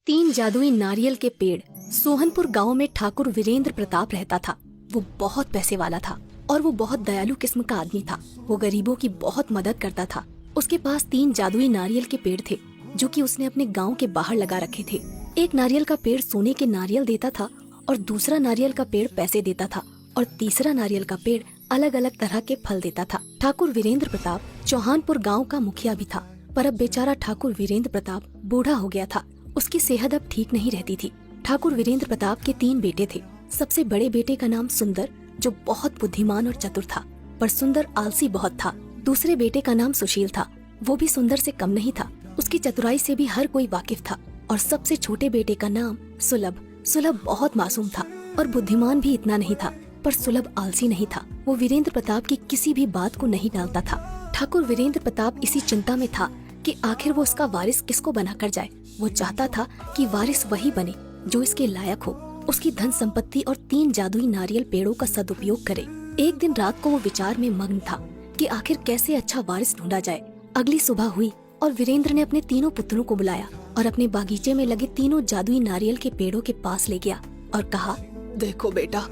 तीन जादुई नारियल के पेड़। सोहनपुर गांव में ठाकुर वीरेंद्र प्रताप रहता था। वो बहुत पैसे वाला था और वो बहुत दयालु किस्म का आदमी था। वो गरीबों की बहुत मदद करता था। उसके पास तीन जादुई नारियल के पेड़ थे जो कि उसने अपने गांव के बाहर लगा रखे थे। एक नारियल का पेड़ सोने के नारियल देता था और दूसरा नारियल का पेड़ पैसे देता था और तीसरा नारियल का पेड़ अलग अलग तरह के फल देता था। ठाकुर वीरेंद्र प्रताप चौहानपुर गांव का मुखिया भी था, पर अब बेचारा ठाकुर वीरेंद्र प्रताप बूढ़ा हो गया था। उसकी सेहत अब ठीक नहीं रहती थी। ठाकुर वीरेंद्र प्रताप के तीन बेटे थे। सबसे बड़े बेटे का नाम सुंदर, जो बहुत बुद्धिमान और चतुर था, पर सुंदर आलसी बहुत था। दूसरे बेटे का नाम सुशील था। वो भी सुंदर से कम नहीं था। उसकी चतुराई से भी हर कोई वाकिफ था। और सबसे छोटे बेटे का नाम सुलभ। सुलभ बहुत मासूम था और बुद्धिमान भी इतना नहीं था, पर सुलभ आलसी नहीं था। वो वीरेंद्र प्रताप की किसी भी बात को नहीं टालता था। ठाकुर वीरेंद्र प्रताप इसी चिंता में था कि आखिर वो उसका वारिस किसको बनाकर जाए। वो चाहता था कि वारिस वही बने जो इसके लायक हो, उसकी धन संपत्ति और तीन जादुई नारियल पेड़ों का सदुपयोग करे। एक दिन रात को वो विचार में मग्न था कि आखिर कैसे अच्छा वारिस ढूंढा जाए। अगली सुबह हुई और वीरेंद्र ने अपने तीनों पुत्रों को बुलाया और अपने बागीचे में लगे तीनों जादुई नारियल के पेड़ों के पास ले गया और कहा, देखो बेटा,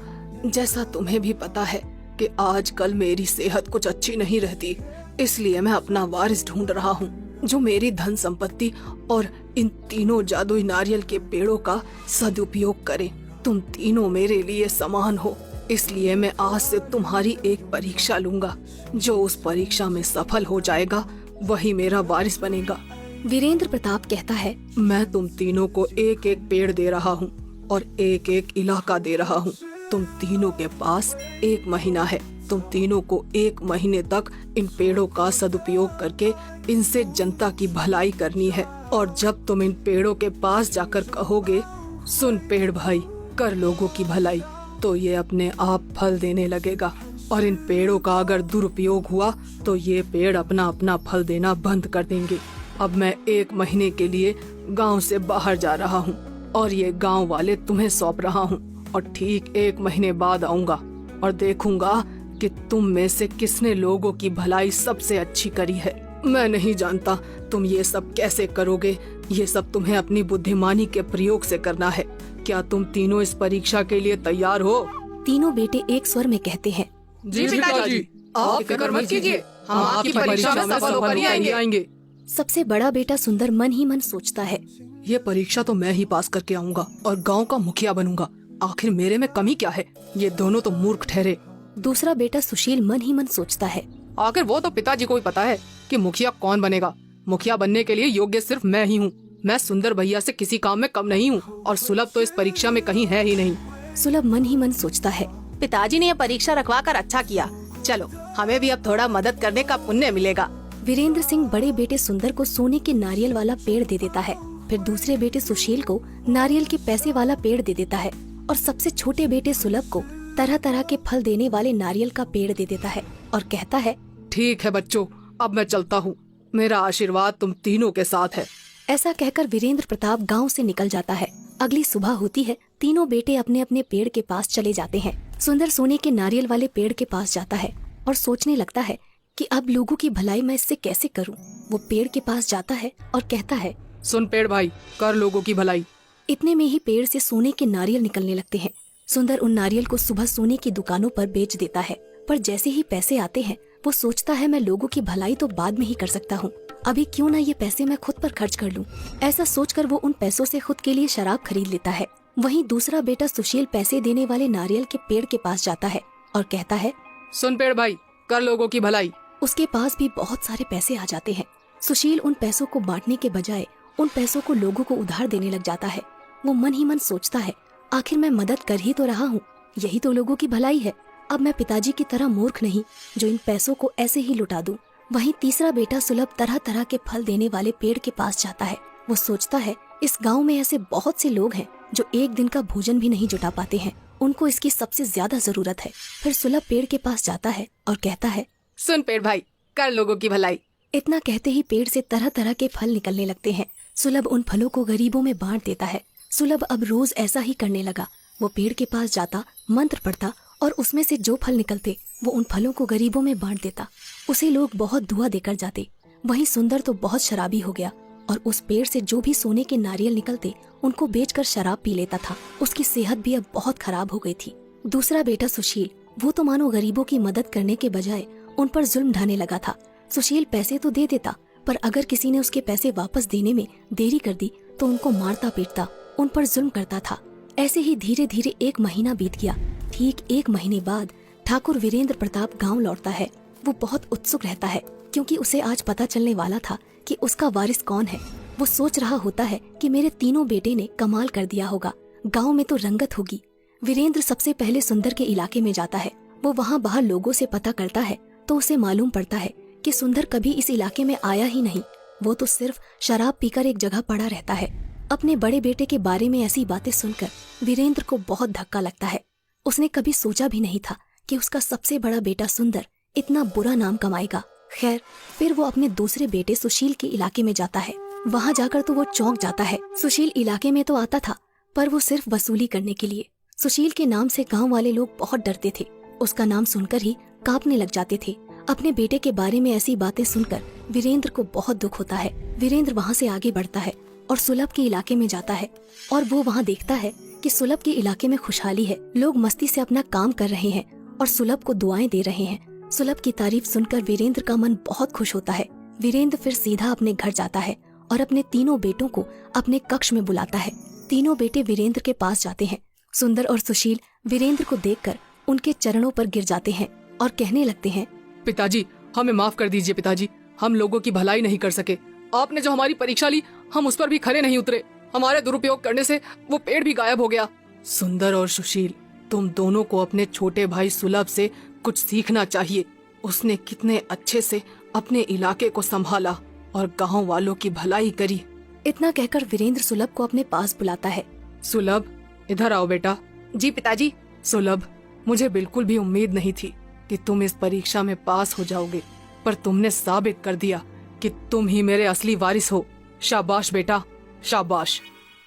जैसा तुम्हें भी पता है कि आजकल मेरी सेहत कुछ अच्छी नहीं रहती, इसलिए मैं अपना वारिस ढूंढ रहा हूँ जो मेरी धन संपत्ति और इन तीनों जादुई नारियल के पेड़ों का सदुपयोग करे। तुम तीनों मेरे लिए समान हो, इसलिए मैं आज से तुम्हारी एक परीक्षा लूंगा। जो उस परीक्षा में सफल हो जाएगा वही मेरा वारिस बनेगा। वीरेंद्र प्रताप कहता है, मैं तुम तीनों को एक एक पेड़ दे रहा हूँ और एक एक इलाका दे रहा हूँ। तुम तीनों के पास 1 महीना है। तुम तीनों को 1 महीने तक इन पेड़ों का सदुपयोग करके इनसे जनता की भलाई करनी है। और जब तुम इन पेड़ों के पास जाकर कहोगे, सुन पेड़ भाई, कर लोगों की भलाई, तो ये अपने आप फल देने लगेगा। और इन पेड़ों का अगर दुरुपयोग हुआ तो ये पेड़ अपना अपना फल देना बंद कर देंगे। अब मैं 1 महीने के लिए गांव से बाहर जा रहा हूँ और ये गांव वाले तुम्हें सौंप रहा हूँ। और ठीक 1 महीने बाद आऊंगा और देखूंगा कि तुम में से किसने लोगों की भलाई सबसे अच्छी करी है। मैं नहीं जानता तुम ये सब कैसे करोगे। ये सब तुम्हें अपनी बुद्धिमानी के प्रयोग से करना है। क्या तुम तीनों इस परीक्षा के लिए तैयार हो? तीनों बेटे एक स्वर में कहते हैं, जी पिताजी, आप फिक्र मत कीजिए, हम आपकी परीक्षा में सफल होकर ही आएंगे। सबसे बड़ा बेटा सुंदर मन ही मन सोचता है, ये परीक्षा तो मैं ही पास करके आऊंगा और गांव का मुखिया बनूंगा। आखिर मेरे में कमी क्या है? ये दोनों तो मूर्ख ठहरे। दूसरा बेटा सुशील मन ही मन सोचता है, आखिर वो तो पिताजी को भी पता है कि मुखिया कौन बनेगा। मुखिया बनने के लिए योग्य सिर्फ मैं ही हूँ। मैं सुंदर भैया से किसी काम में कम नहीं हूँ और सुलभ तो इस परीक्षा में कहीं है ही नहीं। सुलभ मन ही मन सोचता है, पिताजी ने यह परीक्षा रखवा कर अच्छा किया। चलो, हमें भी अब थोड़ा मदद करने का पुण्य मिलेगा। वीरेंद्र सिंह बड़े बेटे सुंदर को सोने के नारियल वाला पेड़ दे देता है। फिर दूसरे बेटे सुशील को नारियल के पैसे वाला पेड़ दे देता है और सबसे छोटे बेटे सुलभ को तरह तरह के फल देने वाले नारियल का पेड़ दे देता है और कहता है, ठीक है बच्चों, अब मैं चलता हूँ। मेरा आशीर्वाद तुम तीनों के साथ है। ऐसा कहकर वीरेंद्र प्रताप गांव से निकल जाता है। अगली सुबह होती है। तीनों बेटे अपने अपने पेड़ के पास चले जाते हैं। सुंदर सोने के नारियल वाले पेड़ के पास जाता है और सोचने लगता है कि अब लोगों की भलाई मैं इससे कैसे करूं। वो पेड़ के पास जाता है और कहता है, सुन पेड़ भाई, कर लोगों की भलाई। इतने में ही पेड़ से सोने के नारियल निकलने लगते हैं। सुंदर उन नारियल को सुबह सोने की दुकानों पर बेच देता है, पर जैसे ही पैसे आते हैं वो सोचता है, मैं लोगों की भलाई तो बाद में ही कर सकता हूँ, अभी क्यों ना ये पैसे मैं खुद पर खर्च कर लूं। ऐसा सोचकर वो उन पैसों से खुद के लिए शराब खरीद लेता है। वहीं दूसरा बेटा सुशील पैसे देने वाले नारियल के पेड़ के पास जाता है और कहता है, सुन पेड़ भाई, कर लोगों की भलाई। उसके पास भी बहुत सारे पैसे आ जाते हैं। सुशील उन पैसों को बांटने के बजाय उन पैसों को लोगों को उधार देने लग जाता है। वो मन ही मन सोचता है, आखिर मैं मदद कर ही तो रहा हूँ, यही तो लोगों की भलाई है। अब मैं पिताजी की तरह मूर्ख नहीं जो इन पैसों को ऐसे ही लुटा दूं। वहीं तीसरा बेटा सुलभ तरह तरह के फल देने वाले पेड़ के पास जाता है। वो सोचता है, इस गांव में ऐसे बहुत से लोग हैं जो एक दिन का भोजन भी नहीं जुटा पाते हैं, उनको इसकी सबसे ज्यादा जरूरत है। फिर सुलभ पेड़ के पास जाता है और कहता है, सुन पेड़ भाई, कर लोगों की भलाई। इतना कहते ही पेड़ से तरह तरह के फल निकलने लगते हैं। सुलभ उन फलों को गरीबों में बांट देता है। सुलभ अब रोज ऐसा ही करने लगा। वो पेड़ के पास जाता, मंत्र पढ़ता और उसमें से जो फल निकलते वो उन फलों को गरीबों में बांट देता। उसे लोग बहुत दुआ देकर जाते। वहीं सुंदर तो बहुत शराबी हो गया और उस पेड़ से जो भी सोने के नारियल निकलते उनको बेचकर शराब पी लेता था। उसकी सेहत भी अब बहुत खराब हो गई थी। दूसरा बेटा सुशील, वो तो मानो गरीबों की मदद करने के बजाय उन पर जुल्म ढाने लगा था। सुशील पैसे तो दे देता, पर अगर किसी ने उसके पैसे वापस देने में देरी कर दी तो उनको मारता पीटता, उन पर जुल्म करता था। ऐसे ही धीरे धीरे 1 महीना बीत गया। ठीक 1 महीने बाद ठाकुर वीरेंद्र प्रताप गांव लौटता है। वो बहुत उत्सुक रहता है क्योंकि उसे आज पता चलने वाला था कि उसका वारिस कौन है। वो सोच रहा होता है कि मेरे तीनों बेटे ने कमाल कर दिया होगा, गांव में तो रंगत होगी। वीरेंद्र सबसे पहले सुंदर के इलाके में जाता है। वो वहाँ बाहर लोगों से पता करता है तो उसे मालूम पड़ता है कि सुंदर कभी इस इलाके में आया ही नहीं। वो तो सिर्फ शराब पीकर एक जगह पड़ा रहता है। अपने बड़े बेटे के बारे में ऐसी बातें सुनकर वीरेंद्र को बहुत धक्का लगता है। उसने कभी सोचा भी नहीं था कि उसका सबसे बड़ा बेटा सुंदर इतना बुरा नाम कमाएगा। खैर, फिर वो अपने दूसरे बेटे सुशील के इलाके में जाता है। वहाँ जाकर तो वो चौंक जाता है। सुशील इलाके में तो आता था, पर वो सिर्फ वसूली करने के लिए। सुशील के नाम से गांव वाले लोग बहुत डरते थे। उसका नाम सुनकर ही कांपने लग जाते थे। अपने बेटे के बारे में ऐसी बातें सुनकर वीरेंद्र को बहुत दुख होता है। वीरेंद्र वहाँ से आगे बढ़ता है और सुलभ के इलाके में जाता है और वो वहाँ देखता है कि सुलभ के इलाके में खुशहाली है। लोग मस्ती से अपना काम कर रहे हैं और सुलभ को दुआएं दे रहे हैं। सुलभ की तारीफ सुनकर वीरेंद्र का मन बहुत खुश होता है। वीरेंद्र फिर सीधा अपने घर जाता है और अपने तीनों बेटों को अपने कक्ष में बुलाता है। तीनों बेटे वीरेंद्र के पास जाते हैं। सुंदर और सुशील वीरेंद्र को देखकर उनके चरणों पर गिर जाते हैं और कहने लगते हैं, पिताजी, हमें माफ कर दीजिए पिताजी। हम लोगों की भलाई नहीं कर सके। आपने जो हमारी परीक्षा ली, हम उस पर भी खरे नहीं उतरे। हमारे दुरुपयोग करने से वो पेड़ भी गायब हो गया। सुंदर और सुशील, तुम दोनों को अपने छोटे भाई सुलभ से कुछ सीखना चाहिए। उसने कितने अच्छे से अपने इलाके को संभाला और गांव वालों की भलाई करी। इतना कहकर वीरेंद्र सुलभ को अपने पास बुलाता है। सुलभ, इधर आओ बेटा। जी पिताजी। सुलभ, मुझे बिल्कुल भी उम्मीद नहीं थी कि तुम इस परीक्षा में पास हो जाओगे, पर तुमने साबित कर दिया कि तुम ही मेरे असली वारिस हो। शाबाश बेटा, शाबाश।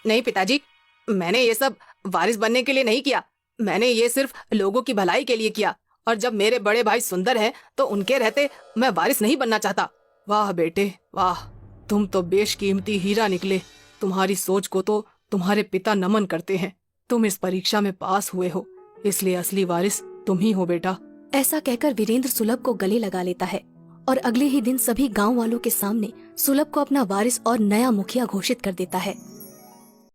नहीं पिताजी, मैंने ये सब वारिस बनने के लिए नहीं किया। मैंने ये सिर्फ लोगों की भलाई के लिए किया। और जब मेरे बड़े भाई सुंदर हैं तो उनके रहते मैं वारिस नहीं बनना चाहता। वाह बेटे वाह, तुम तो बेशकीमती हीरा निकले। तुम्हारी सोच को तो तुम्हारे पिता नमन करते हैं। तुम इस परीक्षा में पास हुए हो, इसलिए असली वारिस तुम ही हो बेटा। ऐसा कहकर वीरेंद्र सुलभ को गले लगा लेता है और अगले ही दिन सभी गांव वालों के सामने सुलभ को अपना वारिस और नया मुखिया घोषित कर देता है।